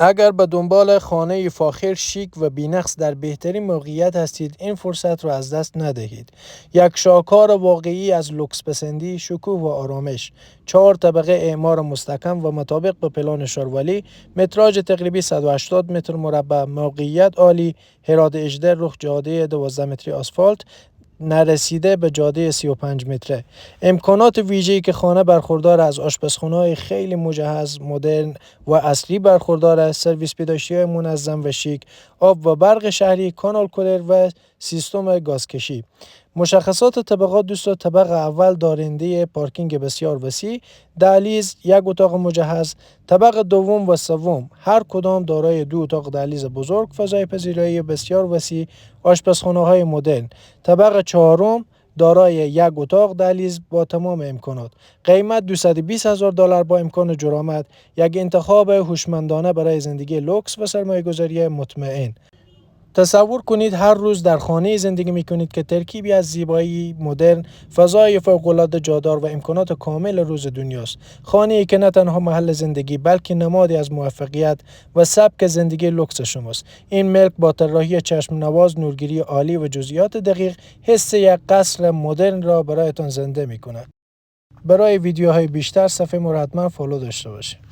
اگر به دنبال خانه فاخر، شیک و بی‌نقص در بهترین موقعیت هستید، این فرصت را از دست ندهید. یک شاهکار واقعی از لوکس پسندی، شکوه و آرامش. 4 طبقه اعمار مستحکم و مطابق به پلان شاروالی، متراژ تقریبی 180 متر مربع، موقعیت عالی، هرات 18 رخ جاده 12 متری آسفالت، نرسیده به جاده 35 متره. امکانات ویژه‌ای که خانه برخوردار از آشپزخانه‌های خیلی مجهز، مدرن و اصلی برخوردار است، سرویس پیداشتی‌های منظم و شیک، آب و برق شهری، کانال کولر و سیستم گازکشی. مشخصات طبقات دوستان: طبقه اول دارنده پارکینگ بسیار وسیع، دهلیز، یک اتاق مجهز. طبقه دوم و سوم هر کدام دارای 2 اتاق دهلیز بزرگ، فضای پذیرایی بسیار وسیع، آشپزخانه‌های مدرن. طبقه چهارم دارای یک اتاق دهلیز با تمام امکانات. قیمت $220,000 با امکان جرامت. یک انتخاب هوشمندانه برای زندگی لوکس و سرمایه‌گذاری مطمئن. تصور کنید هر روز در خانه‌ای زندگی می‌کنید که ترکیبی از زیبایی مدرن، فضای فوق‌العاده جادار و امکانات کامل روز دنیاست. خانه‌ای که نه تنها محل زندگی بلکه نمادی از موفقیت و سبک زندگی لوکس شماست. این ملک با طراحی چشم نواز، نورگیری عالی و جزئیات دقیق، حس یک قصر مدرن را برایتان زنده می‌کند. برای ویدیوهای بیشتر صفحه ما را حتما فالو داشته باشید.